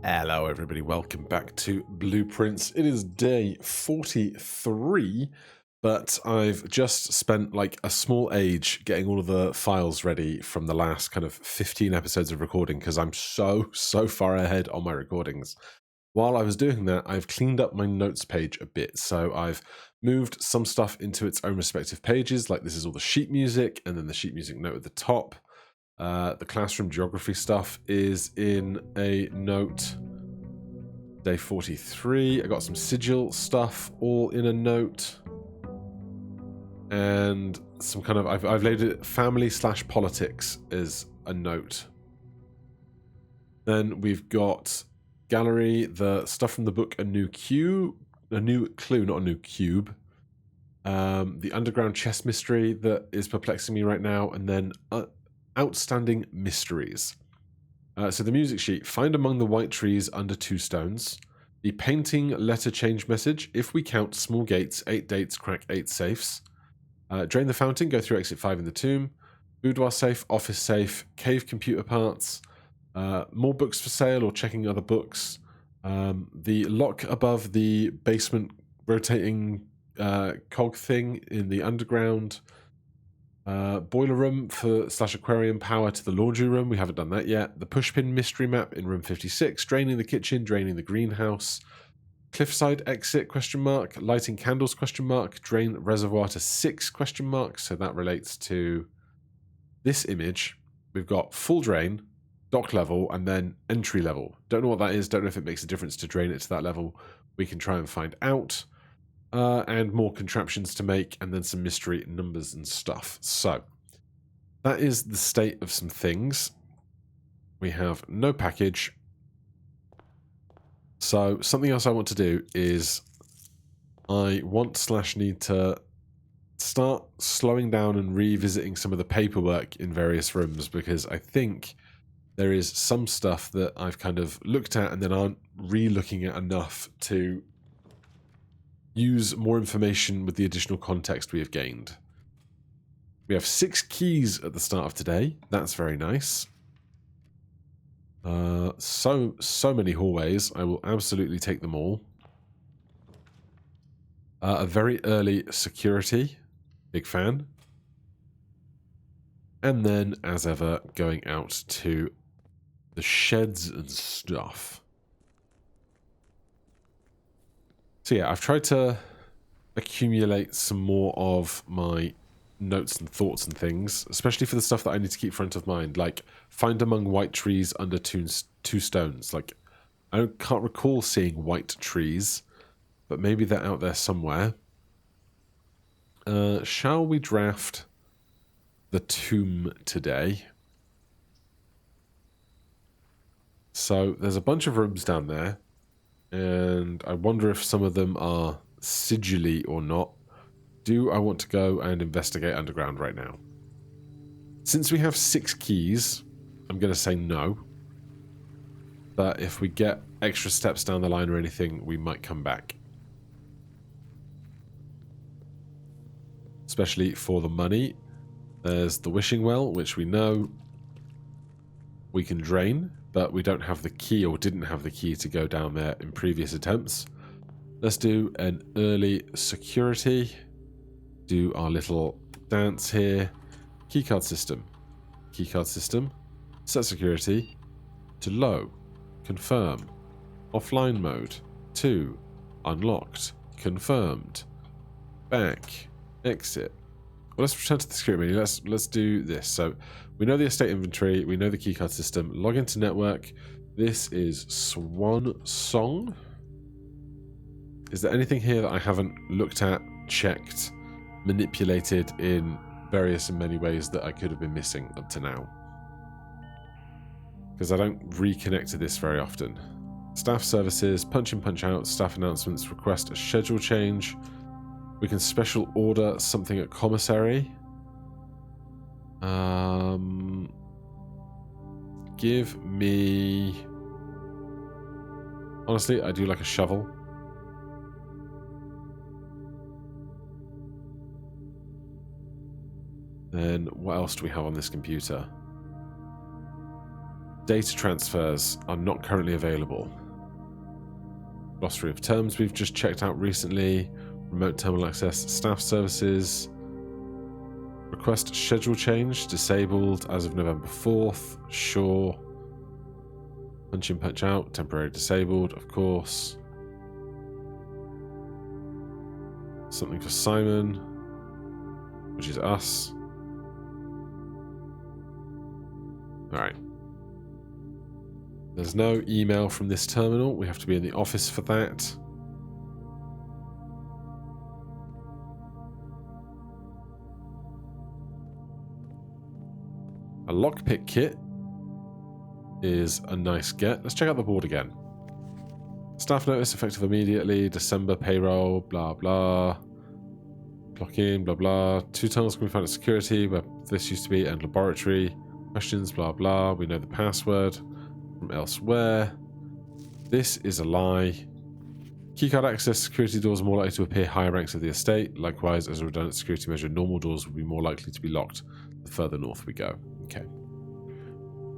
Hello everybody, welcome back to Blueprints. It is day 43, but I've just spent like a small age getting all of the files ready from the last kind of 15 episodes of recording because I'm so far ahead on my recordings. While I was doing that, I've cleaned up my notes page a bit, so I've moved some stuff into its own respective pages, like this is all the sheet music, and then the sheet music note at the top. The classroom geography stuff is in a note. Day 43. I got some sigil stuff all in a note. And some kind of... I've labeled it family/politics as a note. Then we've got gallery, the stuff from the book A New Clue, not a new cube. The underground chess mystery that is perplexing me right now, and then outstanding mysteries. So the music sheet, find among the white trees under 2 stones. The painting letter change message, if we count small gates, 8 dates, crack 8 safes. Drain the fountain, go through exit 5 in the tomb. Boudoir safe, office safe, cave computer parts. More books for sale or checking other books. The lock above the basement rotating cog thing in the underground. Boiler room for /aquarium power to the laundry room. We haven't done that yet. The pushpin mystery map in room 56. Draining the kitchen, draining the greenhouse. Cliffside exit ? Lighting candles ? Drain reservoir to 6 ? So that relates to this image. We've got full drain, dock level, and then entry level. Don't know what that is. Don't know if it makes a difference to drain it to that level. We can try and find out. And more contraptions to make, and then some mystery numbers and stuff. So, that is the state of some things. We have no package. So, something else I want to do is I want/need to start slowing down and revisiting some of the paperwork in various rooms, because I think there is some stuff that I've kind of looked at and then aren't re-looking at enough to use more information with the additional context we have gained. We have 6 keys at the start of today. That's very nice. So many hallways. I will absolutely take them all. A very early security. Big fan. And then, as ever, going out to the sheds and stuff. So yeah, I've tried to accumulate some more of my notes and thoughts and things, especially for the stuff that I need to keep front of mind, like find among white trees under 2 stones. Like, I can't recall seeing white trees, but maybe they're out there somewhere. Shall we draft the tomb today? So there's a bunch of rooms down there. And I wonder if some of them are sigilly or not. Do I want to go and investigate underground right now? Since we have 6 keys, I'm going to say no. But if we get extra steps down the line or anything, we might come back. Especially for the money. There's the wishing well, which we know we can drain, but we don't have the key, or didn't have the key to go down there in previous attempts. Let's do an early security. Do our little dance here. Keycard system. Keycard system. Set security to low. Confirm. Offline mode. 2. Unlocked. Confirmed. Back. Exit. Well, let's return to the security menu. Let's do this. So we know the estate inventory. We know the keycard system. Log into network. This is Swan Song. Is there anything here that I haven't looked at, checked, manipulated in various and many ways that I could have been missing up to now? Because I don't reconnect to this very often. Staff services, punch in, punch out, staff announcements, request a schedule change. We can special order something at commissary. Give me... Honestly, I do like a shovel. Then what else do we have on this computer? Data transfers are not currently available. Glossary of terms we've just checked out recently. Remote terminal access, staff services. Request schedule change, disabled as of November 4th. Sure. Punch in, punch out, temporary disabled, of course. Something for Simon, which is us. Alright. There's no email from this terminal. We have to be in the office for that. A lockpick kit is a nice get. Let's check out the board again. Staff notice effective immediately. December payroll, blah blah. Clock in, blah blah. 2 tunnels can be found at security, where this used to be, and laboratory. Questions, blah blah. We know the password from elsewhere. This is a lie. Keycard access security doors are more likely to appear higher ranks of the estate. Likewise, as a redundant security measure, normal doors will be more likely to be locked the further north we go. Okay.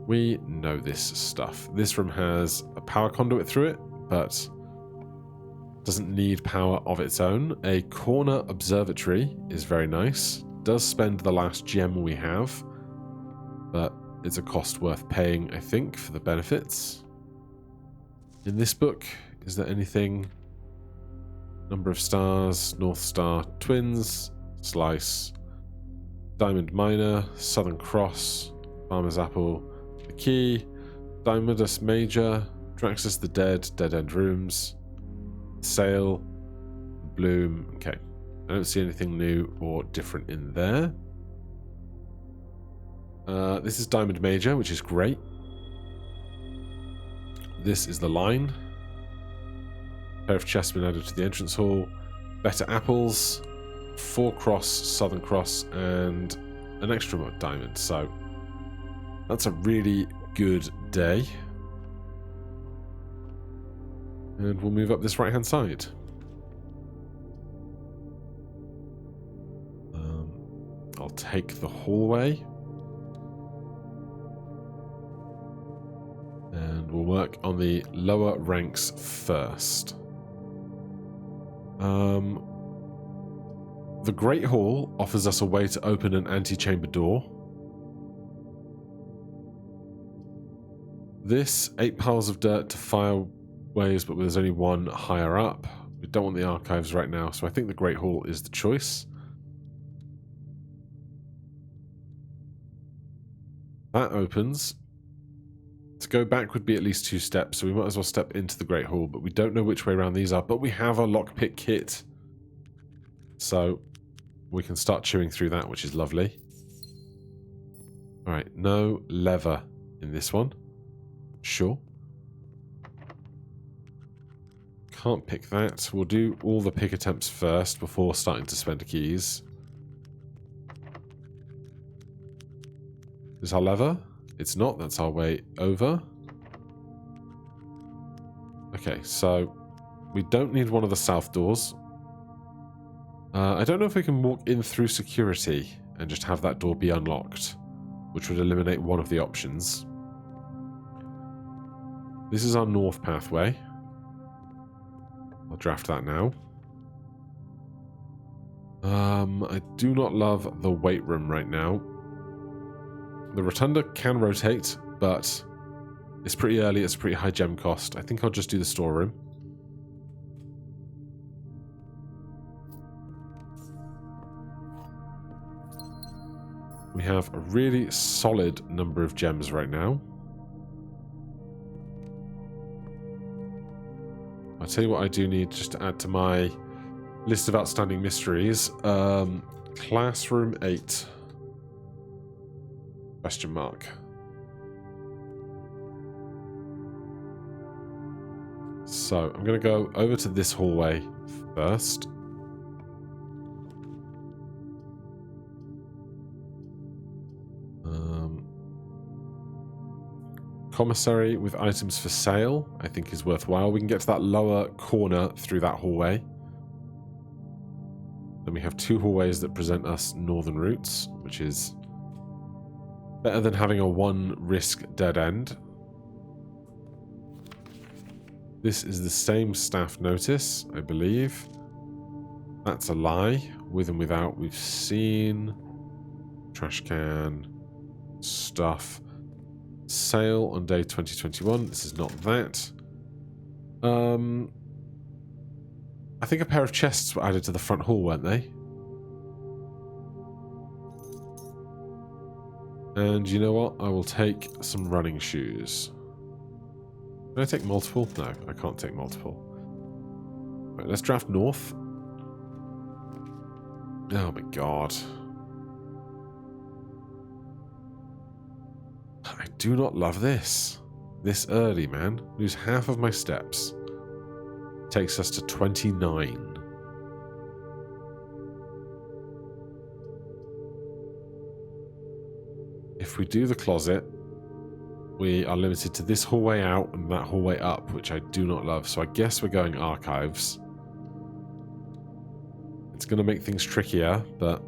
We know this stuff. This room has a power conduit through it, but doesn't need power of its own. A corner observatory is very nice. Does spend the last gem we have, but it's a cost worth paying, I think, for the benefits. In this book, is there anything? Number of stars, North Star Twins, Slice, Diamond Miner, Southern Cross, Farmer's Apple, The Key, Diamondus Major, Draxus the Dead, Dead End Rooms, Sail, Bloom. Okay, I don't see anything new or different in there. This is Diamond Major, which is great. This is the line. A pair of chests been added to the entrance hall. Better apples, 4 cross, Southern Cross, and an extra diamond. So that's a really good day. And we'll move up this right-hand side. I'll take the hallway. And we'll work on the lower ranks first. The Great Hall offers us a way to open an antechamber door. This, 8 piles of dirt to fireways, but there's only one higher up. We don't want the archives right now, so I think the Great Hall is the choice. That opens. To go back would be at least 2 steps, so we might as well step into the Great Hall, but we don't know which way around these are, but we have a lockpick kit. So we can start chewing through that, which is lovely. Alright, no lever in this one. Sure. Can't pick that. We'll do all the pick attempts first before starting to spend keys. Is our lever? It's not. That's our way over. Okay, so we don't need one of the south doors. I don't know if we can walk in through security and just have that door be unlocked, which would eliminate one of the options. This is our north pathway. I'll draft that now. I do not love the weight room right now. The rotunda can rotate, but it's pretty early, it's a pretty high gem cost. I think I'll just do the storeroom. We have a really solid number of gems right now. I'll tell you what I do need just to add to my list of outstanding mysteries. Classroom 8. Question mark. So I'm going to go over to this hallway first. Commissary with items for sale, I think is worthwhile. We can get to that lower corner through that hallway. Then we have 2 hallways that present us northern routes, which is better than having a 1 risk dead end. This is the same staff notice, I believe. That's a lie. With and without, we've seen. Trash can. Stuff. Sale on day 2021. This is not that. I think a pair of chests were added to the front hall, weren't they? And you know what? I will take some running shoes. Can I take multiple? No, I can't take multiple. Right, let's draft north. Oh my god. I do not love this. This early, man. Lose half of my steps. Takes us to 29. If we do the closet, we are limited to this hallway out and that hallway up, which I do not love. So I guess we're going archives. It's going to make things trickier, but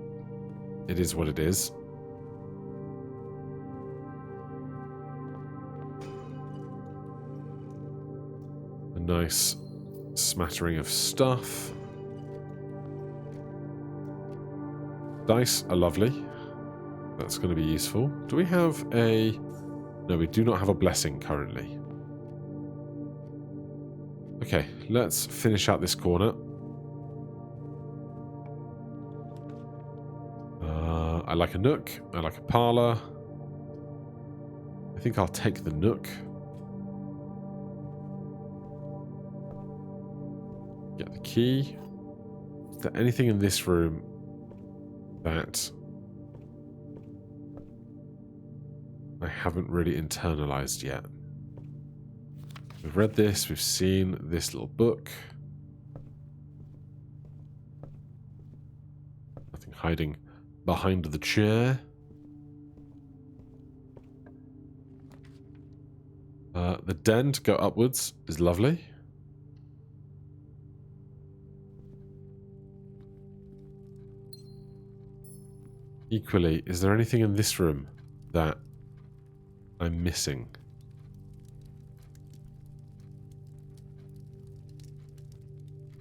it is what it is. A nice smattering of stuff. Dice are lovely. That's going to be useful. Do we have a... No, we do not have a blessing currently. Okay, let's finish out this corner. I like a nook. I like a parlour. I think I'll take the nook. Get the key. Is there anything in this room that I haven't really internalized yet? We've read this. We've seen this little book. Nothing hiding behind the chair. The den to go upwards is lovely. Equally, is there anything in this room that I'm missing?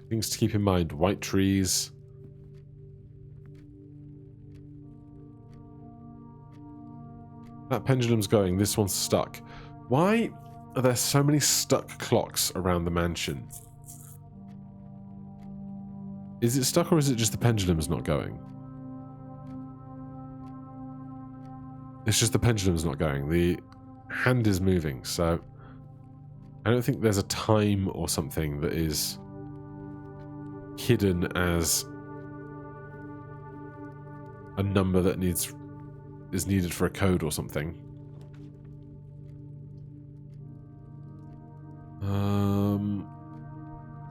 Things to keep in mind. White trees. That pendulum's going. This one's stuck. Why are there so many stuck clocks around the mansion? Is it stuck or is it just the pendulum's not going? It's just the pendulum's not going. The hand is moving, so I don't think there's a time or something that is hidden as a number that is needed for a code or something.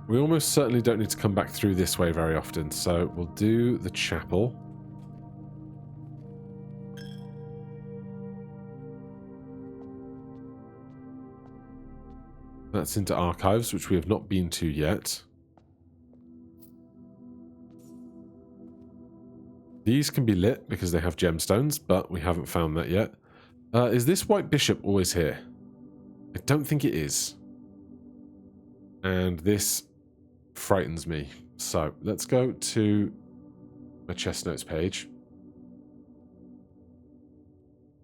We almost certainly don't need to come back through this way very often, so we'll do the chapel. That's into archives, which we have not been to yet. These can be lit because they have gemstones, but we haven't found that yet. Is this white bishop always here? I don't think it is. And this frightens me. So let's go to my chest notes page.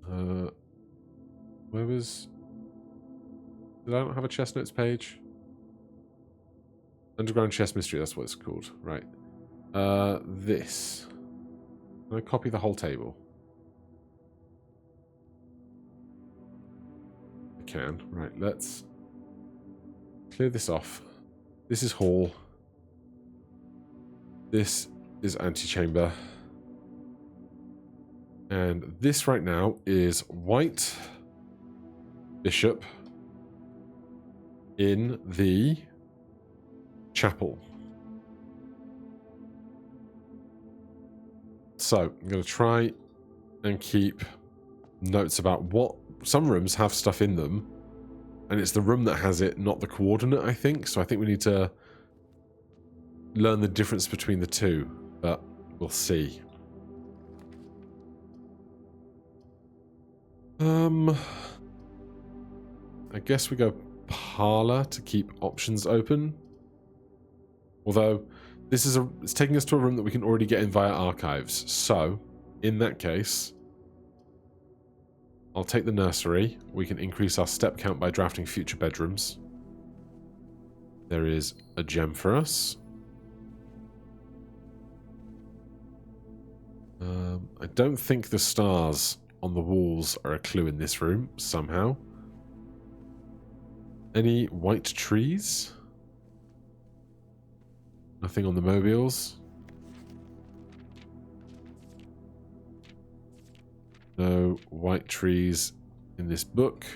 Where was... Did I not have a chest notes page? Underground chest mystery, that's what it's called. Right. This. Can I copy the whole table? I can. Right, let's clear this off. This is hall. This is antechamber. And this right now is white bishop in the chapel. So I'm going to try and keep notes about what some rooms have stuff in them, and it's the room that has it, not the coordinate, I think. So I think we need to learn the difference between the two, but we'll see. I guess we go parlor to keep options open. Although, it's taking us to a room that we can already get in via archives. So, in that case, I'll take the nursery. We can increase our step count by drafting future bedrooms. There is a gem for us. I don't think the stars on the walls are a clue in this room, somehow. Any white trees? Nothing on the mobiles. No white trees in this book.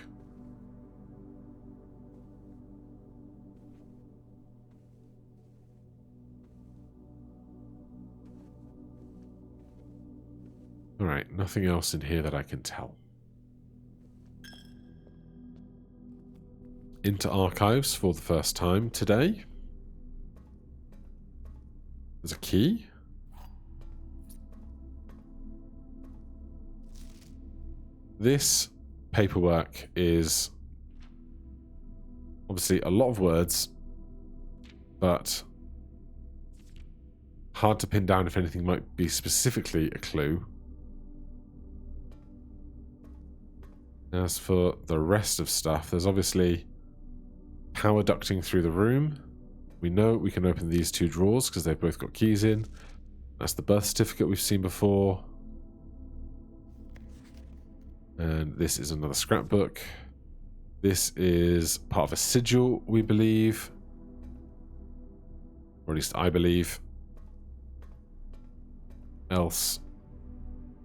Alright, nothing else in here that I can tell. Into archives for the first time today. There's a key. This paperwork is obviously a lot of words, but hard to pin down if anything might be specifically a clue. As for the rest of stuff, there's obviously power ducting through the room. We know we can open these two drawers because they've both got keys in. That's the birth certificate we've seen before. And this is another scrapbook. This is part of a sigil, we believe. Or at least I believe. Else,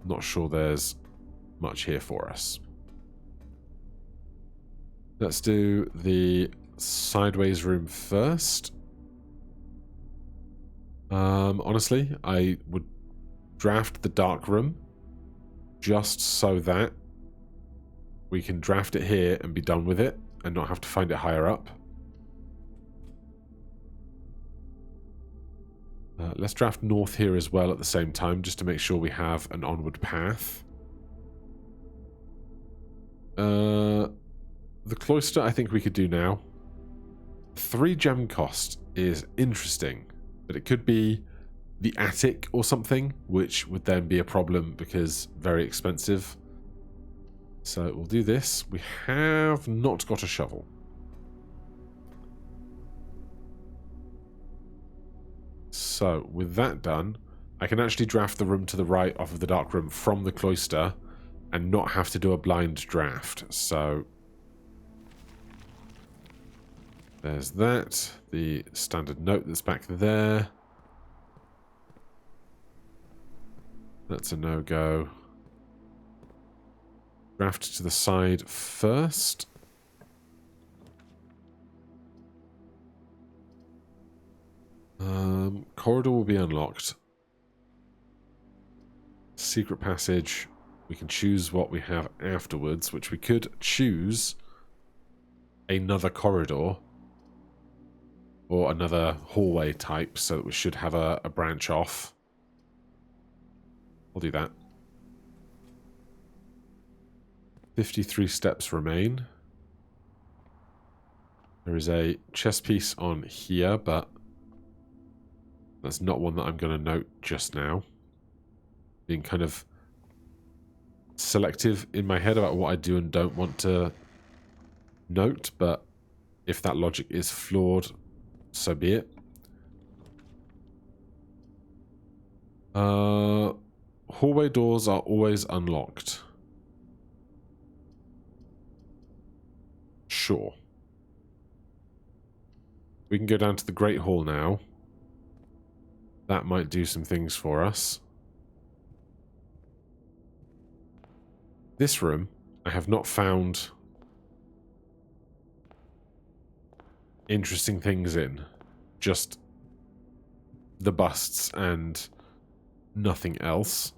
not sure there's much here for us. Let's do the sideways room first. Honestly, I would draft the dark room just so that we can draft it here and be done with it and not have to find it higher up. Let's draft north here as well at the same time, just to make sure we have an onward path. The cloister I think we could do now. 3 gem cost is interesting, but it could be the attic or something, which would then be a problem because very expensive. So we'll do this. We have not got a shovel. So with that done, I can actually draft the room to the right off of the dark room from the cloister and not have to do a blind draft. So there's that. The standard note that's back there. That's a no-go. Draft to the side first. Corridor will be unlocked. Secret passage. We can choose what we have afterwards, which we could choose another corridor or another hallway type, so that we should have a branch off. We'll do that. 53 steps remain. There is a chess piece on here, but that's not one that I'm going to note just now. Being kind of selective in my head about what I do and don't want to note, but if that logic is flawed, so be it. Hallway doors are always unlocked. Sure. We can go down to the Great Hall now. That might do some things for us. This room, I have not found interesting things in. Just the busts and nothing else.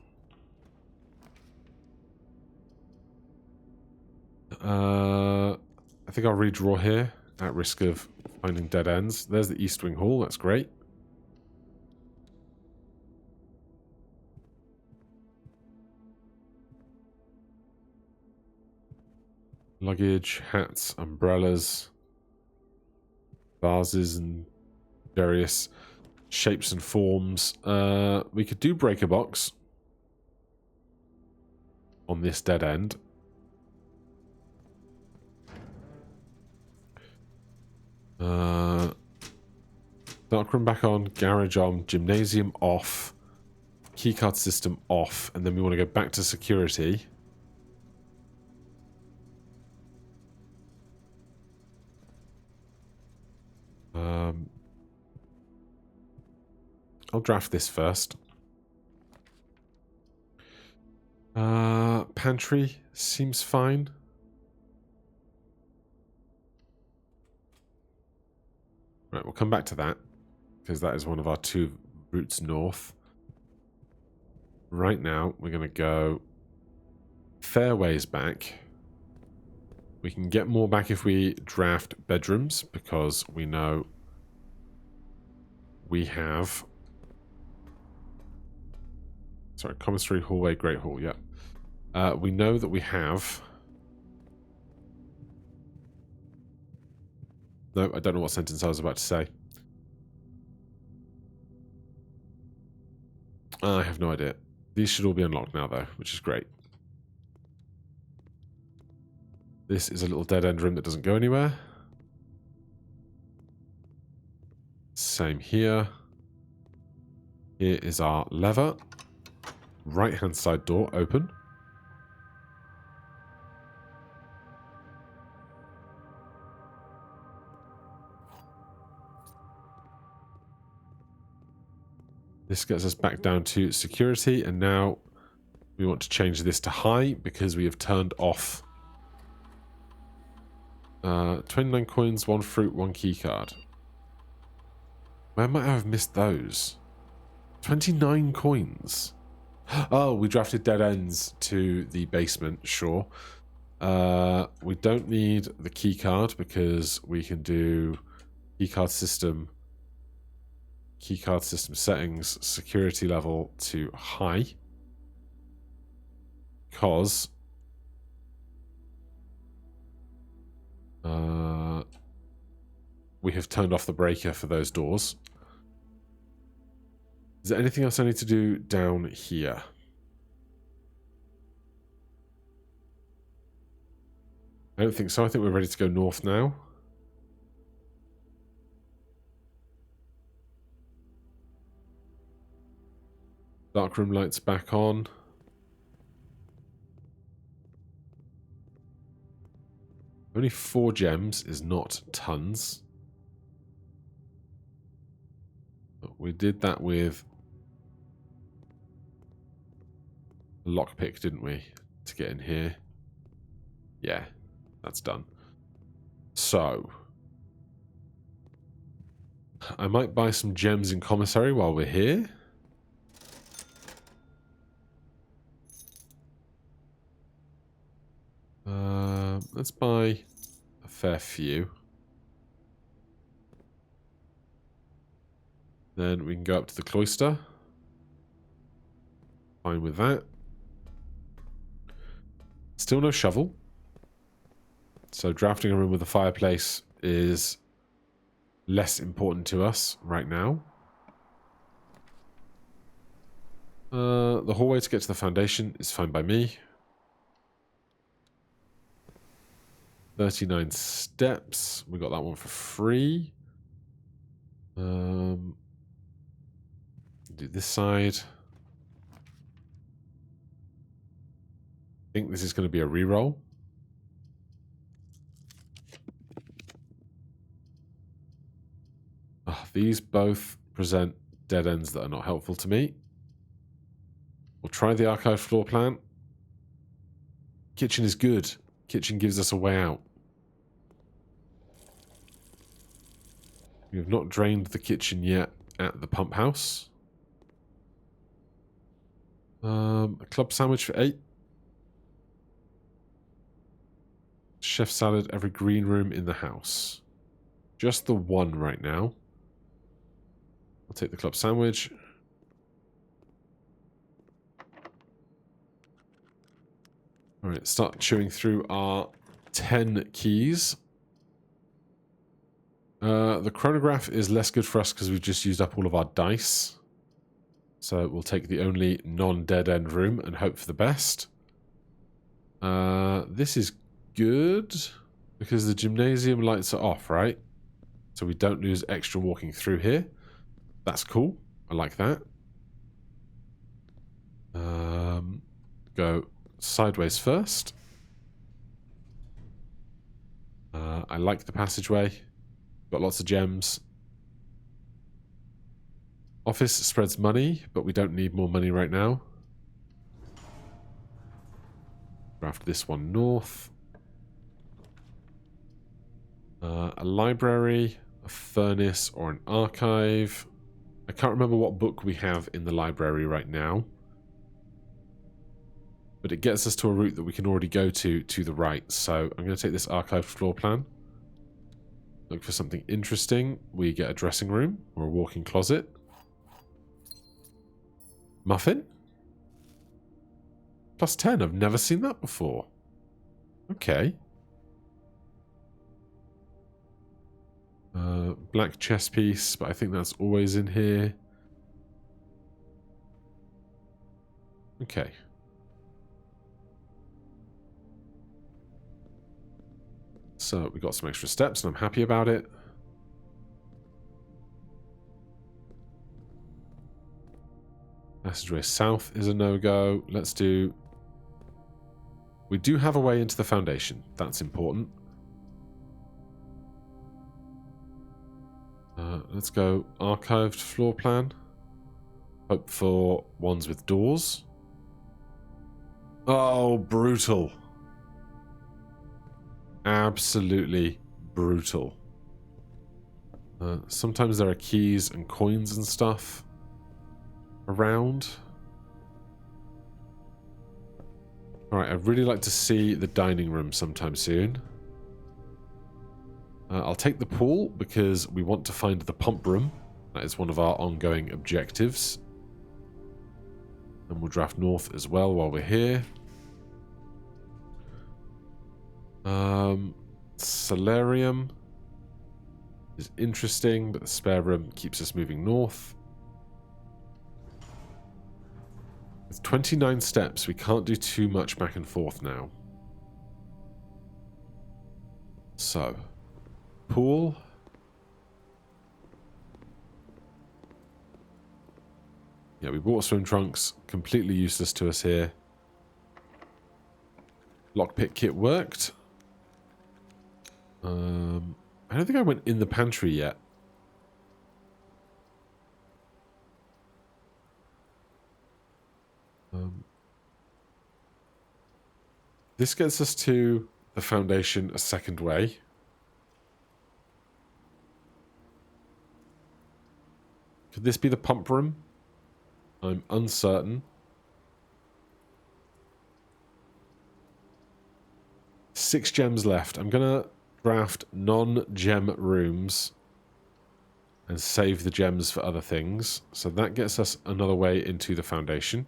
I think I'll redraw here at risk of finding dead ends. There's the East Wing Hall, that's great. Luggage, hats, umbrellas. vases and various shapes and forms. We could do breaker box on this dead end. Darkroom back on, garage on, gymnasium off, keycard system off, and then we want to go back to security. I'll draft this first. Pantry seems fine. Right, we'll come back to that, because that is one of our 2 routes north. Right now, we're going to go fairways back. We can get more back if we draft bedrooms, because we know we have... Sorry, commissary, hallway, great hall, yeah. We know that we have... No, I don't know what sentence I was about to say. I have no idea. These should all be unlocked now, though, which is great. This is a little dead-end room that doesn't go anywhere. Same here. Here is our lever. Right-hand side door open. This gets us back down to security, and now we want to change this to high because we have turned off 29 coins, 1 fruit, 1 key card. Where might I have missed those? 29 coins. Oh, we drafted dead ends to the basement, sure. We don't need the key card because we can do keycard system settings, security level to high. Because we have turned off the breaker for those doors. Is there anything else I need to do down here? I don't think so. I think we're ready to go north now. Darkroom lights back on. Only 4 gems is not tons. We did that with a lockpick, didn't we? To get in here. Yeah, that's done. So, I might buy some gems in commissary while we're here. Let's buy a fair few. Then we can go up to the cloister. Fine with that. Still no shovel. So drafting a room with a fireplace is less important to us right now. The hallway to get to the foundation is fine by me. 39 steps. We got that one for free. Do this side. I think this is going to be a reroll. These both present dead ends that are not helpful to me. We'll try the archive floor plan. Kitchen is good. Kitchen gives us a way out. We have not drained the kitchen yet at the pump house. A club sandwich for 8. Chef salad, every green room in the house. Just the one right now. I'll take the club sandwich. Alright, start chewing through our 10 keys. The chronograph is less good for us because we've just used up all of our dice. So we'll take the only non-dead end room and hope for the best. This is good because the gymnasium lights are off, right? So we don't lose extra walking through here. That's cool. I like that. Go sideways first. I like the passageway. Got lots of gems. Office spreads money, but we don't need more money right now. Draft this one north. A library, a furnace, or an archive. I can't remember what book we have in the library right now. But it gets us to a route that we can already go to the right. So I'm going to take this archived floor plan. Look for something interesting. We get a dressing room or a walk-in closet. Muffin? Plus 10. I've never seen that before. Okay. Black chess piece, but I think that's always in here. Okay. So we got some extra steps and I'm happy about it. Passageway south is a no-go. Let's do... We do have a way into the foundation. That's important. Let's go archived floor plan. Hope for ones with doors. Oh, brutal. Absolutely brutal. Sometimes there are keys and coins and stuff around. Alright, I'd really like to see the dining room sometime soon. I'll take the pool because we want to find the pump room. That is one of our ongoing objectives. And we'll draft north as well while we're here. Solarium is interesting, but the spare room keeps us moving north. With 29 steps, we can't do too much back and forth now. So, pool. Yeah, we bought swim trunks. Completely useless to us here. Lockpick kit worked. I don't think I went in the pantry yet. This gets us to the foundation a second way. Could this be the pump room? I'm uncertain. 6 gems left. I'm going to draft non-gem rooms and save the gems for other things. So that gets us another way into the foundation.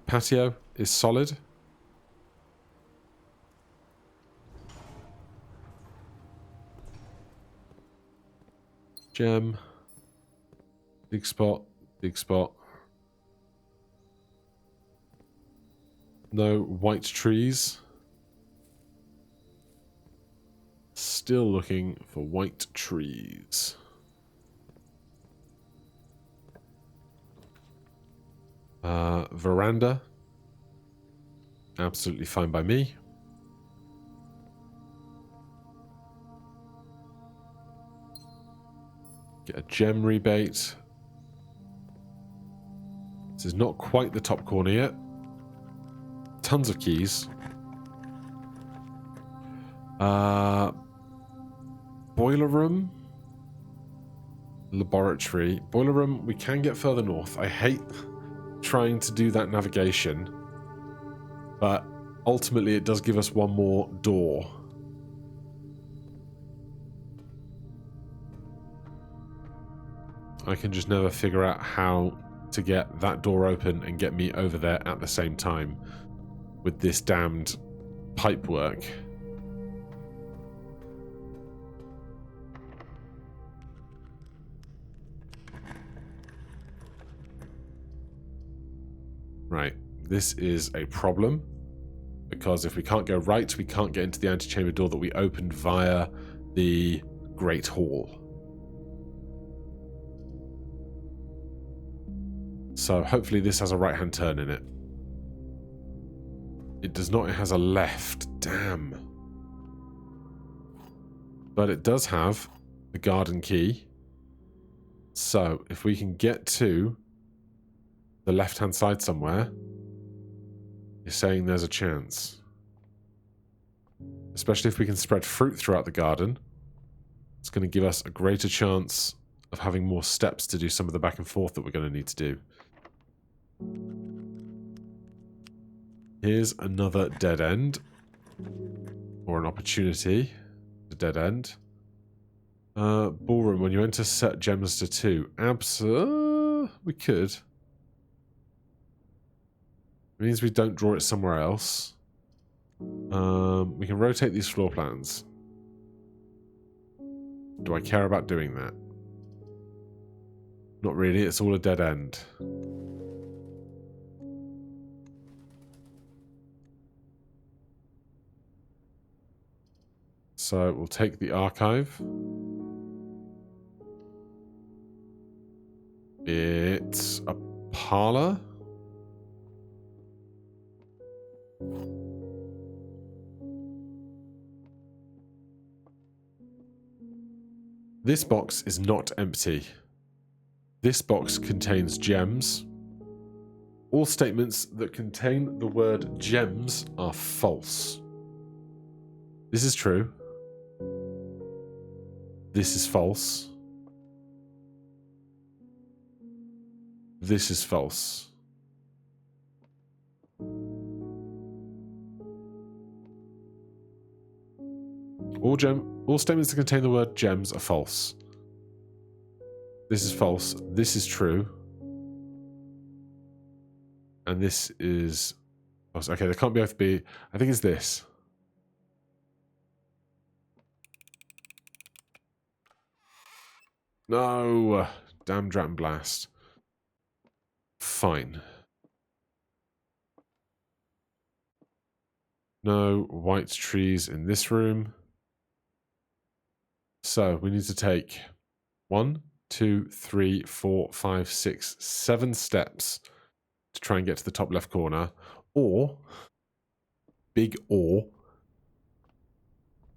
Patio is solid. Gem. Big spot. Big spot. No white trees. Still looking for white trees. Veranda. Absolutely fine by me. Get a gem rebate. This is not quite the top corner yet. Tons of keys. Boiler room. Laboratory. Boiler room, we can get further north. I hate trying to do that navigation. But ultimately it does give us one more door. I can just never figure out how to get that door open and get me over there at the same time with this damned pipe work. Right, this is a problem, because if we can't go right, we can't get into the antechamber door that we opened via the Great Hall. So hopefully this has a right-hand turn in it. It does not, it has a left. Damn. But it does have the garden key. So if we can get to the left-hand side somewhere, you're saying there's a chance. Especially if we can spread fruit throughout the garden. It's going to give us a greater chance of having more steps to do some of the back and forth that we're going to need to do. Here's another dead end. Or an opportunity. A dead end. Ballroom, when you enter, set gems to 2. We could. It means we don't draw it somewhere else. We can rotate these floor plans. Do I care about doing that? Not really, it's all a dead end. So we'll take the archive. It's a parlor. This box is not empty. This box contains gems. All statements that contain the word gems are false. This is true. This is false. This is false. All statements that contain the word gems are false. This is false. This is true. And this is false. Okay, there can't be both be. I think it's this. No! Damn Drat and Blast. Fine. No white trees in this room. So we need to take 1, 2, 3, 4, 5, 6, 7 steps to try and get to the top left corner. Or, big or,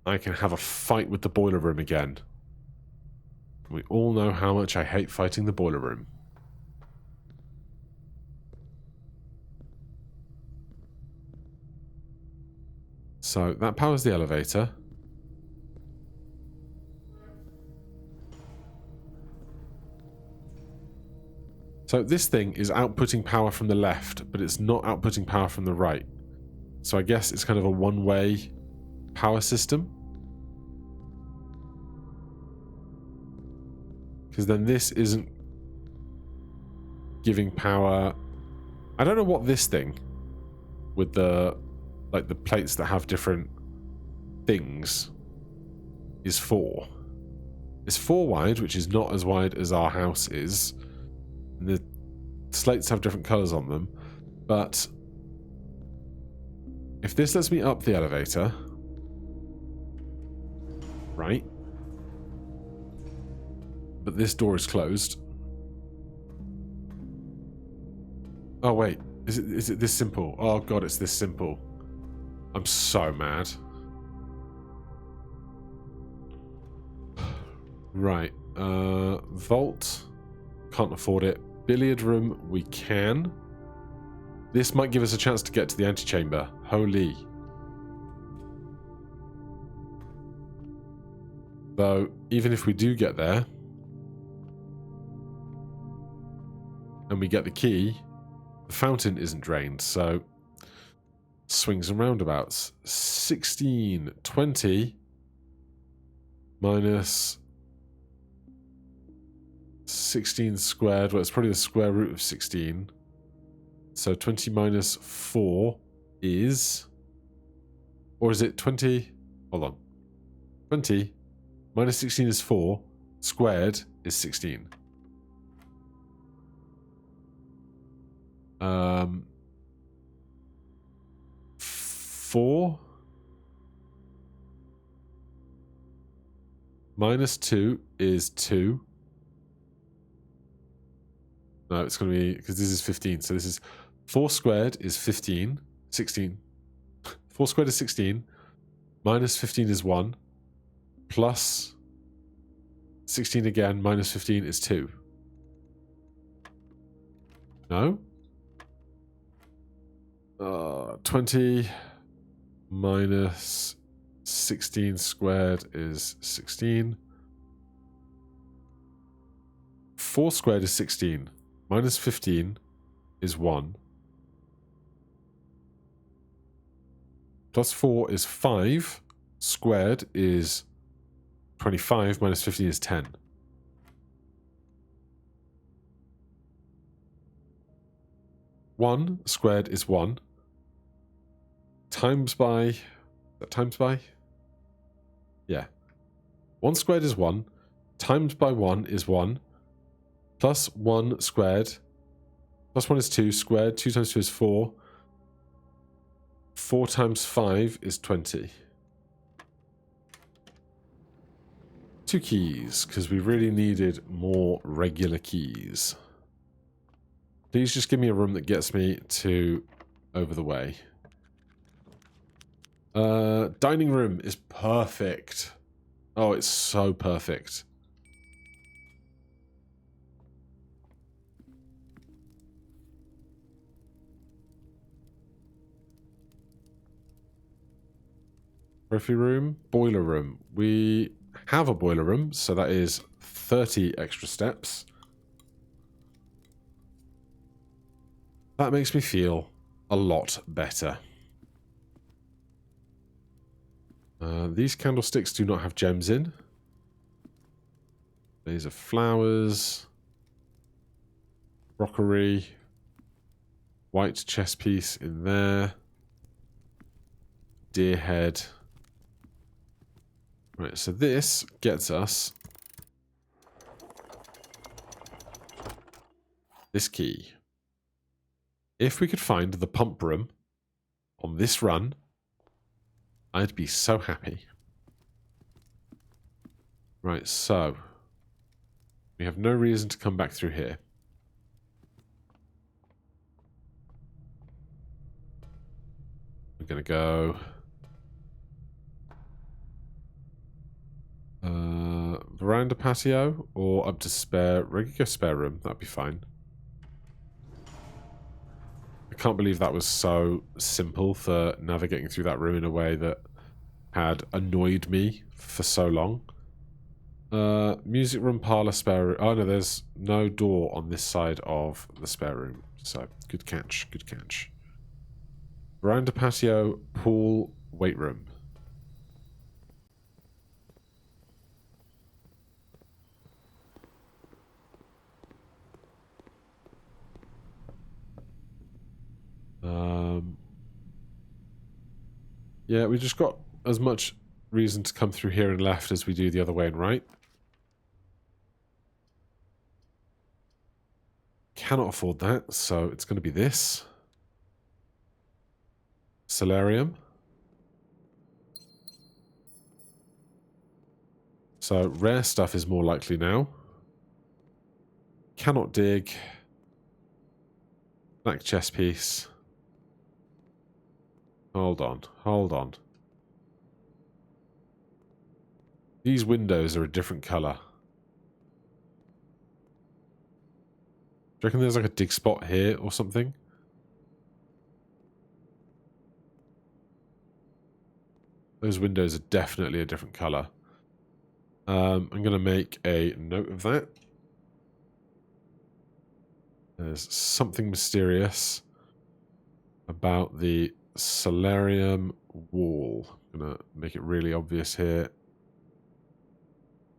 I can have a fight with the boiler room again. We all know how much I hate fighting the boiler room. So that powers the elevator. So this thing is outputting power from the left, but it's not outputting power from the right. So I guess it's kind of a one-way power system. Because then this isn't giving power. I don't know what this thing with the the plates that have different things is for. It's 4 wide, which is not as wide as our house is. And the slates have different colours on them. But if this lets me up the elevator, right? But this door is closed. Oh wait, is it this simple? Oh god, it's this simple. I'm so mad. Right, vault, can't afford it. Billiard room, we can. This might give us a chance to get to the antechamber. Holy. Though, even if we do get there, and we get the key, the fountain isn't drained, so swings and roundabouts. 16, 20 minus 16 squared. Well, it's probably the square root of 16. So 20 minus 4 is... Or is it 20? Hold on. 20 minus 16 is 4. Squared is 16. 4 minus 2 is 2. No, it's going to be... Because this is 15. So this is... 4 squared is 15. 16. 4 squared is 16. Minus 15 is 1. Plus 16 again. Minus 15 is 2. No? 20 minus 16 squared is 16. 4 squared is 16. Minus 15 is 1. Plus 4 is 5. Squared is 25. Minus 15 is 10. One squared is 1. Times by... Times by? Yeah. 1 squared is 1. Times by 1 is 1. Plus 1 squared. Plus 1 is 2 squared. 2 times 2 is 4. 4 times 5 is 20. 2 keys, because we really needed more regular keys. Please just give me a room that gets me to over the way. Dining room is perfect. Oh, it's so perfect. Trophy room, boiler room. We have a boiler room, so that is 30 extra steps. That makes me feel a lot better. These candlesticks do not have gems in. These are flowers. Rockery. White chess piece in there. Deer head. Right, so this gets us this key. If we could find the pump room on this run, I'd be so happy. Right, so we have no reason to come back through here. We're going to go veranda patio or up to spare, regular spare room. That'd be fine. I can't believe that was so simple for navigating through that room in a way that had annoyed me for so long. Music room, parlor, spare room. Oh no, there's no door on this side of the spare room. So, good catch, good catch. Veranda patio, pool, weight room. Yeah, we just got as much reason to come through here and left as we do the other way and right. Cannot afford that, so it's going to be this. Solarium. So rare stuff is more likely now. Cannot dig. Black chess piece. Hold on, hold on. These windows are a different colour. Do you reckon there's like a dig spot here or something? Those windows are definitely a different colour. I'm going to make a note of that. There's something mysterious about the solarium wall. I'm going to make it really obvious here.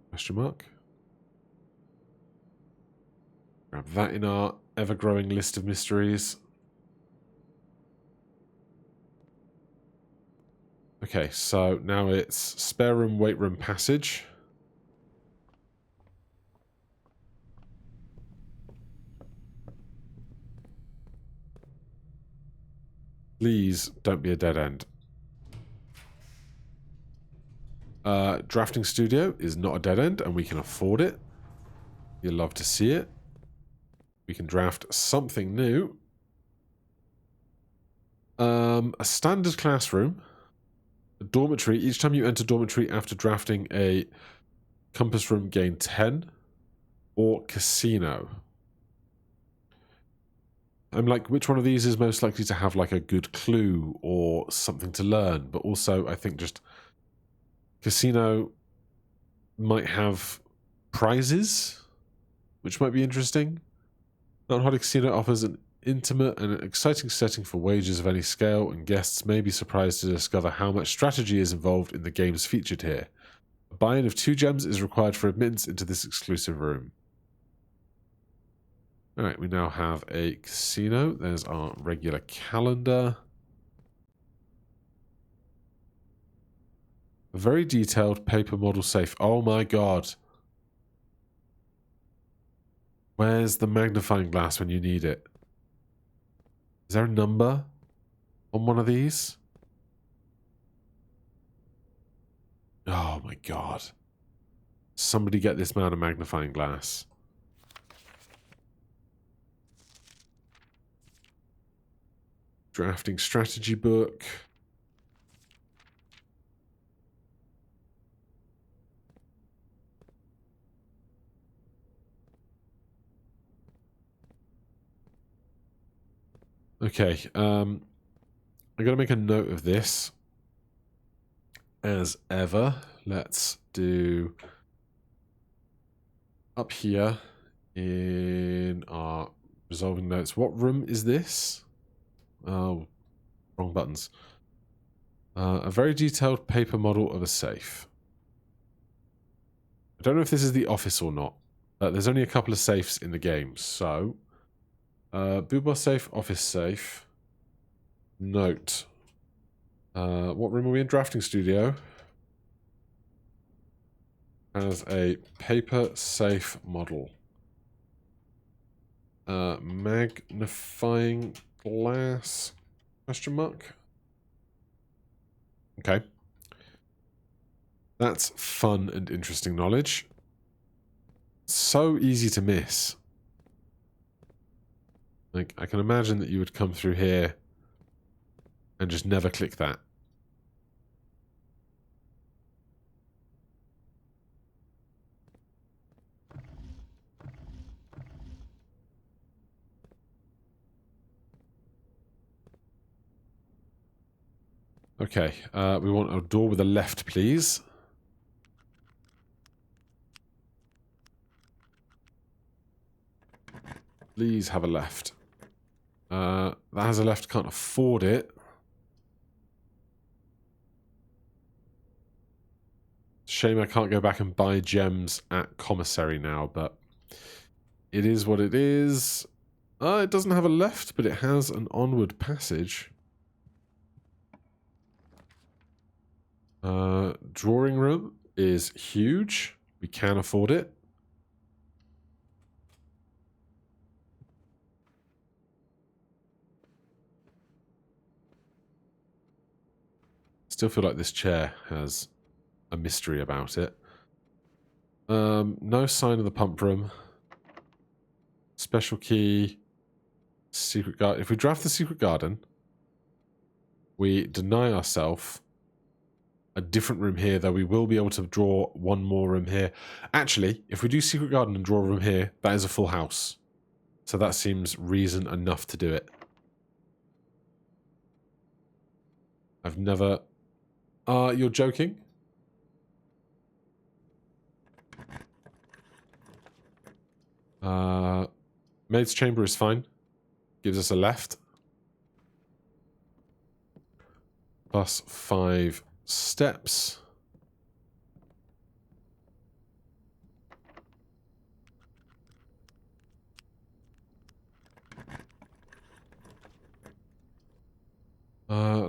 Question mark. Grab that in our ever-growing list of mysteries. Okay, so now it's spare room, weight room, passage. Please don't be a dead end. Drafting studio is not a dead end, and we can afford it. You'll love to see it. We can draft something new. A standard classroom. A dormitory. Each time you enter dormitory after drafting a compass room, gain 10. Or casino. I'm like, which one of these is most likely to have like a good clue or something to learn? But also, I think just casino might have prizes, which might be interesting. Non-holic casino offers an intimate and an exciting setting for wagers of any scale, and guests may be surprised to discover how much strategy is involved in the games featured here. A buy-in of 2 gems is required for admittance into this exclusive room. Alright, we now have a casino. There's our regular calendar. A very detailed paper model safe. Oh my god. Where's the magnifying glass when you need it? Is there a number on one of these? Oh my god. Somebody get this man a magnifying glass. Drafting strategy book. Okay, I'm going to make a note of this. As ever, let's do up here in our resolving notes. What room is this? Oh, wrong buttons. A very detailed paper model of a safe. I don't know if this is the office or not. There's only a couple of safes in the game, so... boudoir safe, office safe. Note. What room are we in? Drafting studio. Has a paper safe model. Magnifying glass? Question mark? Okay. That's fun and interesting knowledge. So easy to miss. Like, I can imagine that you would come through here and just never click that. Okay, we want a door with a left, please. Please have a left. That has a left, can't afford it. Shame I can't go back and buy gems at commissary now, but it is what it is. It doesn't have a left, but it has an onward passage. Drawing room is huge. We can afford it. Still feel like this chair has a mystery about it. No sign of the pump room. Special key. Secret garden. If we draft the secret garden, we deny ourselves a different room here, though we will be able to draw one more room here. Actually, if we do secret garden and draw a room here, that is a full house. So that seems reason enough to do it. I've never... you're joking? Maid's chamber is fine. Gives us a left. Plus 5 steps.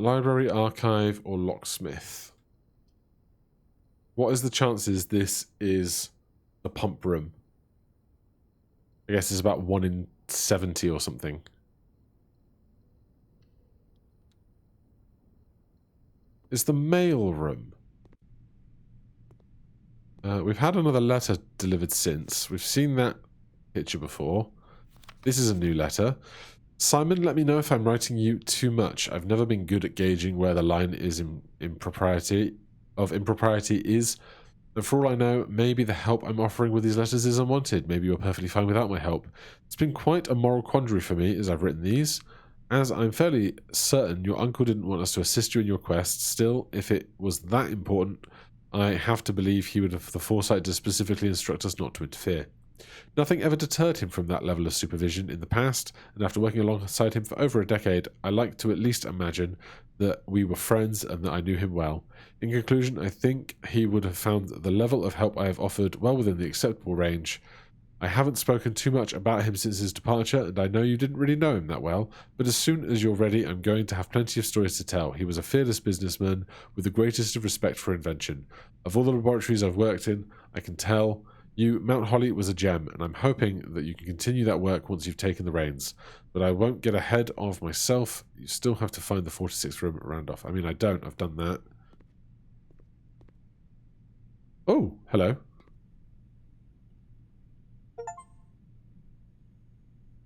Library, archive, or locksmith. What is the chances this is the pump room? I guess it's about 1 in 70 or something. It's the mail room. We've had another letter delivered since. We've seen that picture before. This is a new letter. Simon, let me know if I'm writing you too much. I've never been good at gauging where the line is impropriety is. And for all I know, maybe the help I'm offering with these letters is unwanted. Maybe you're perfectly fine without my help. It's been quite a moral quandary for me as I've written these. As I'm fairly certain your uncle didn't want us to assist you in your quest, still, if it was that important, I have to believe he would have the foresight to specifically instruct us not to interfere. Nothing ever deterred him from that level of supervision in the past, and after working alongside him for over a decade, I like to at least imagine that we were friends and that I knew him well. In conclusion, I think he would have found the level of help I have offered well within the acceptable range. I haven't spoken too much about him since his departure, and I know you didn't really know him that well, but as soon as you're ready, I'm going to have plenty of stories to tell. He was a fearless businessman with the greatest of respect for invention. Of all the laboratories I've worked in, I can tell you Mount Holly was a gem, and I'm hoping that you can continue that work once you've taken the reins. But I won't get ahead of myself. You still have to find the 46th room at Randolph. I mean, I don't. I've done that. Oh, hello.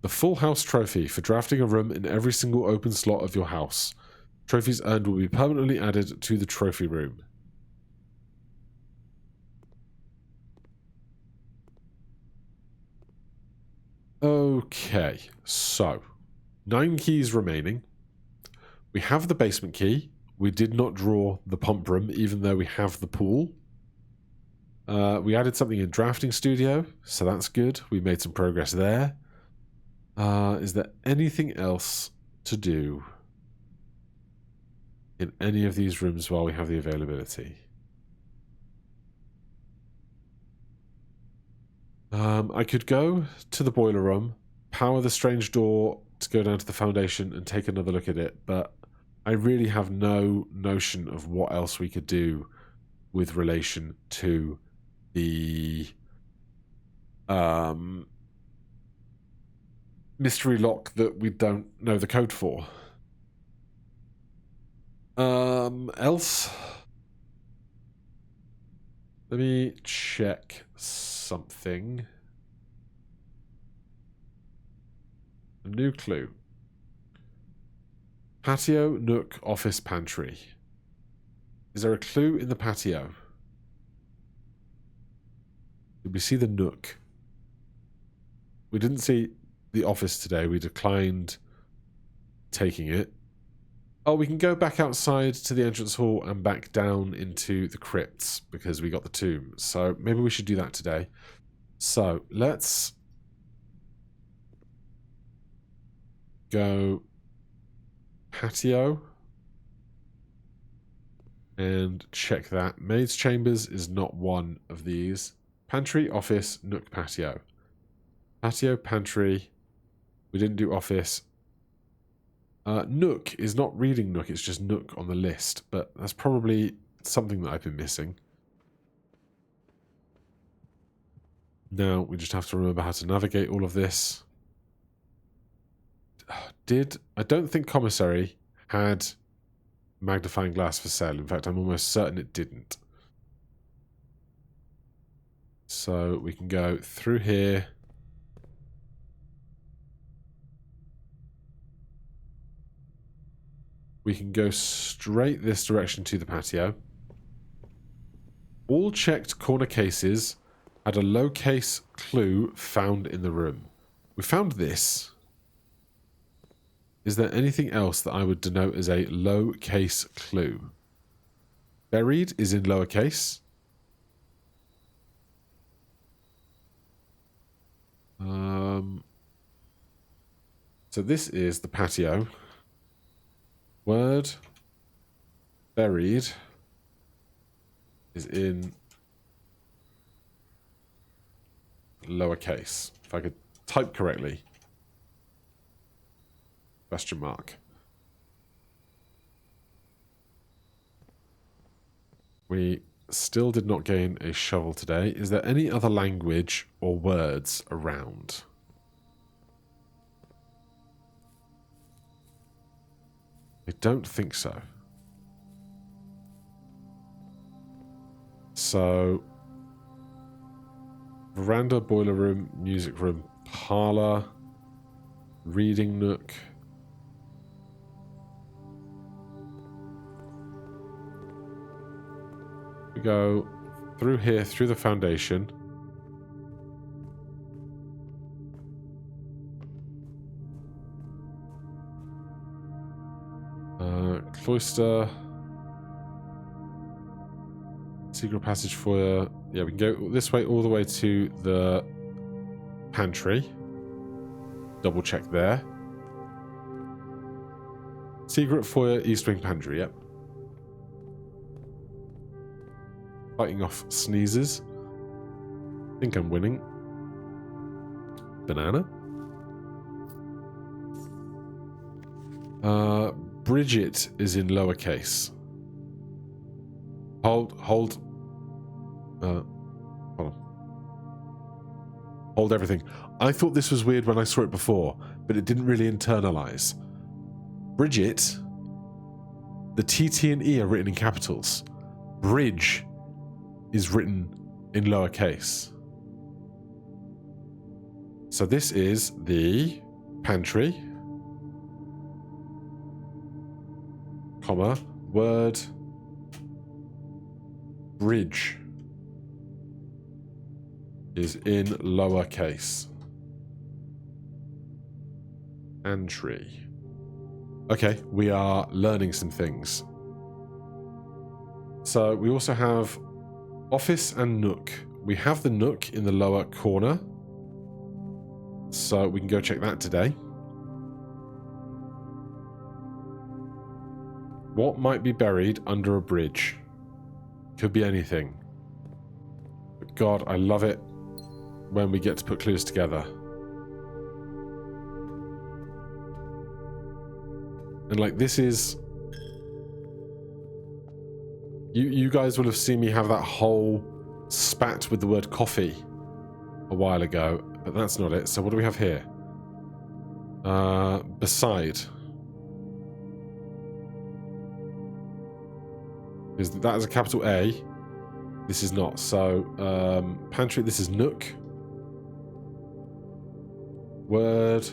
The Full House Trophy for drafting a room in every single open slot of your house. Trophies earned will be permanently added to the trophy room. Okay, so 9 keys remaining. We have the basement key. We did not draw the pump room, even though we have the pool. We added something in drafting studio, so that's good. We made some progress there. Is there anything else to do in any of these rooms while we have the availability? I could go to the boiler room, power the strange door to go down to the foundation and take another look at it, but I really have no notion of what else we could do with relation to the mystery lock that we don't know the code for. Else? Let me check something. A new clue. Patio, nook, office, pantry. Is there a clue in the patio? Did we see the nook? We didn't see the office today. We declined taking it. Oh, we can go back outside to the entrance hall and back down into the crypts because we got the tomb. So maybe we should do that today. So let's go patio and check that. Maid's chambers is not one of these. Pantry, office, nook, patio. Patio, pantry. We didn't do office. Nook is not reading Nook, it's just Nook on the list, but that's probably something that I've been missing. Now we just have to remember how to navigate all of this. I don't think Commissary had magnifying glass for sale. In fact, I'm almost certain it didn't. So we can go through here. We can go straight this direction to the patio. All checked corner cases had a low case clue found in the room. We found this. Is there anything else that I would denote as a low case clue? Buried is in lowercase. So this is the patio. Word buried is in lowercase. If I could type correctly. Question mark. We still did not gain a shovel today. Is there any other language or words around? I don't think so. So, veranda, boiler room, music room, parlor, reading nook. We go through here, through the foundation. Cloister. Secret passage foyer. Yeah, we can go this way all the way to the pantry. Double check there. Secret foyer, east wing pantry, yep. Fighting off sneezes. I think I'm winning. Banana. Bridget is in lowercase. Hold on. Hold everything. I thought this was weird when I saw it before, but it didn't really internalize. Bridget, the T, T, and E are written in capitals. Bridge is written in lowercase. So this is the pantry, comma, word, bridge is in lowercase. Pantry. Okay, we are learning some things. So we also have office and nook. We have the nook in the lower corner, so we can go check that today. What might be buried under a bridge? Could be anything. But God, I love it when we get to put clues together. And like, this is... You guys will have seen me have that whole spat with the word coffee a while ago, but that's not it. So what do we have here? Beside. That is a capital A. This is not. So, pantry, this is nook. Word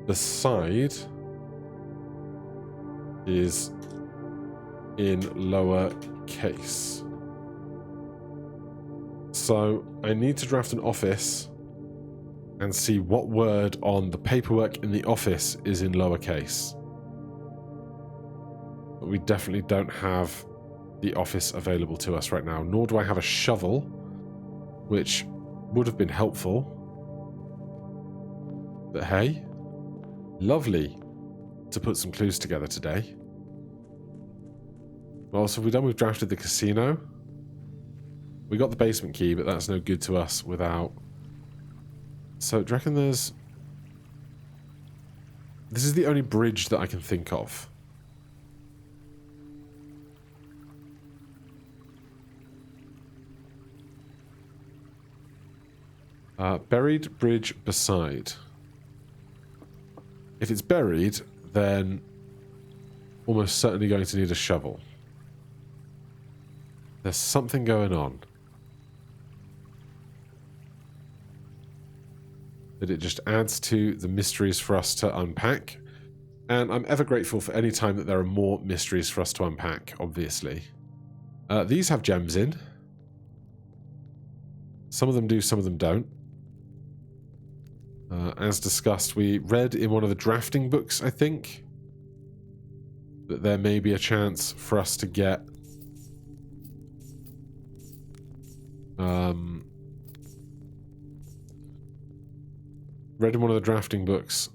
beside is in lower case. So I need to draft an office and see what word on the paperwork in the office is in lowercase. But we definitely don't have the office available to us right now, nor do I have a shovel, which would have been helpful. But hey, lovely to put some clues together today. Well, so we've done, we've drafted the casino. We got the basement key, but that's no good to us without... So, do you reckon there's... This is the only bridge that I can think of. Buried bridge beside. If it's buried, then almost certainly going to need a shovel. There's something going on. That it just adds to the mysteries for us to unpack. And I'm ever grateful for any time that there are more mysteries for us to unpack, obviously. These have gems in. Some of them do, some of them don't. As discussed, we read in one of the drafting books, I think, that there may be a chance for us to get read in one of the drafting books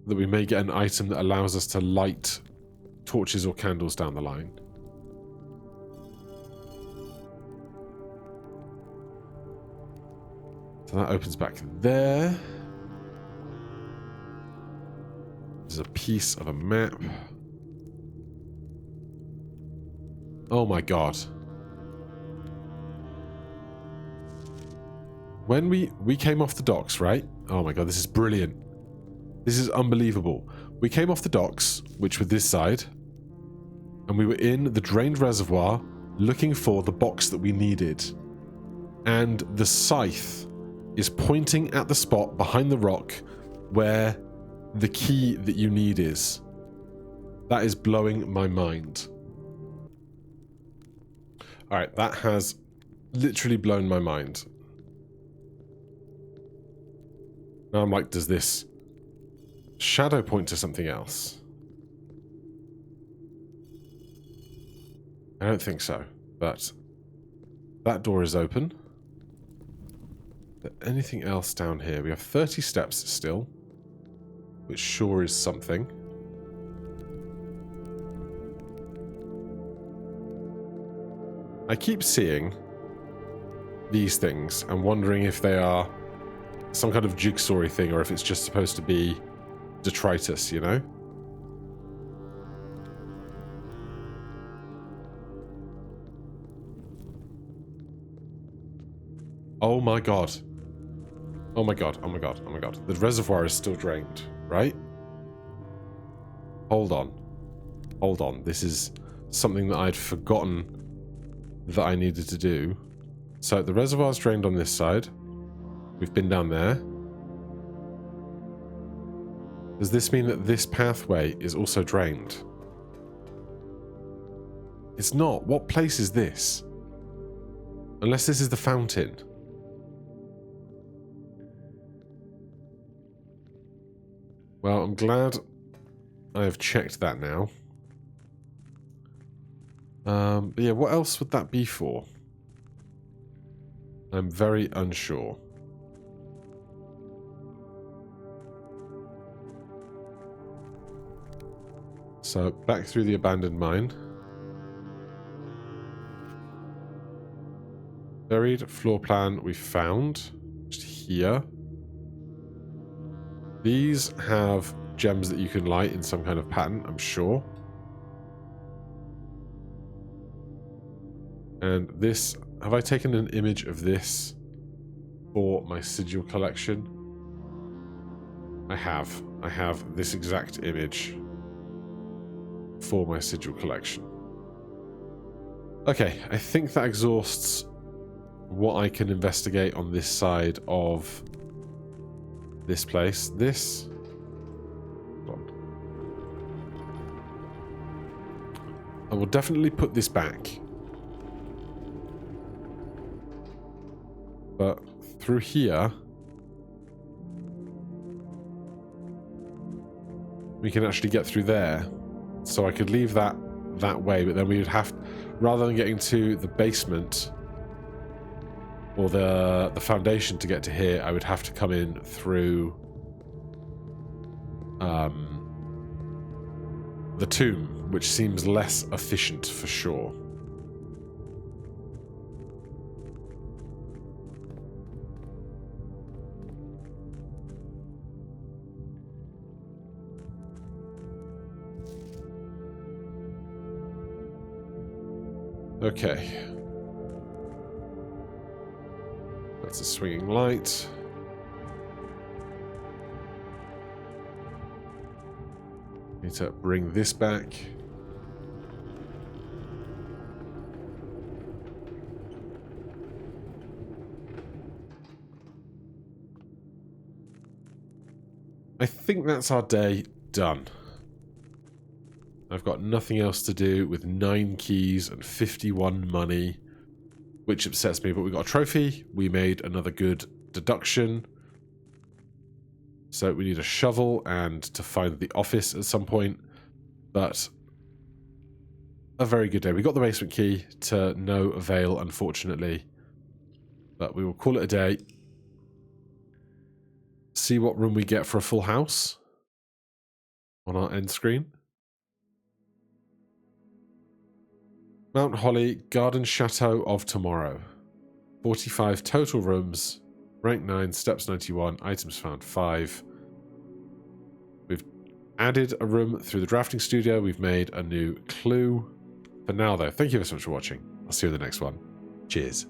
that we may get an item that allows us to light torches or candles down the line. So that opens back there. There's a piece of a map. Oh my god. When we came off the docks, right? Oh my god, this is brilliant. This is unbelievable. We came off the docks, which were this side, and we were in the drained reservoir looking for the box that we needed. And the scythe is pointing at the spot behind the rock where the key that you need is. That is blowing my mind. Alright, that has literally blown my mind. Now I'm like, does this shadow point to something else? I don't think so, but that door is open. Is there anything else down here? We have 30 steps still, which sure is something. I keep seeing these things and wondering if they are some kind of jigsaw-y thing or if it's just supposed to be detritus, you know? Oh my god. Oh my god, oh my god, oh my god. The reservoir is still drained, right? Hold on. Hold on. This is something that I'd forgotten that I needed to do. So the reservoir's drained on this side. We've been down there. Does this mean that this pathway is also drained? It's not. What place is this? Unless this is the fountain. Well, I'm glad I have checked that now. But yeah, what else would that be for? I'm very unsure. So, back through the abandoned mine. Buried floor plan we found. Just here. These have gems that you can light in some kind of pattern, I'm sure. And this... Have I taken an image of this for my sigil collection? I have. I have this exact image for my sigil collection. Okay, I think that exhausts what I can investigate on this side of this place. This... Hold on. I will definitely put this back. But through here, we can actually get through there. So I could leave that way, but then we would have, rather than getting to the basement or the foundation to get to here, I would have to come in through the tomb, which seems less efficient for sure. Okay. That's a swinging light. Need to bring this back. I think that's our day done. I've got nothing else to do with 9 keys and 51 money, which upsets me, but we got a trophy. We made another good deduction. So we need a shovel and to find the office at some point, but a very good day. We got the basement key to no avail, unfortunately, but we will call it a day. See what room we get for a full house on our end screen. Mount Holly, Garden Chateau of Tomorrow. 45 total rooms, rank 9, steps 91, items found 5. We've added a room through the drafting studio. We've made a new clue, For now, though, thank you so much for watching. I'll see you in the next one. Cheers.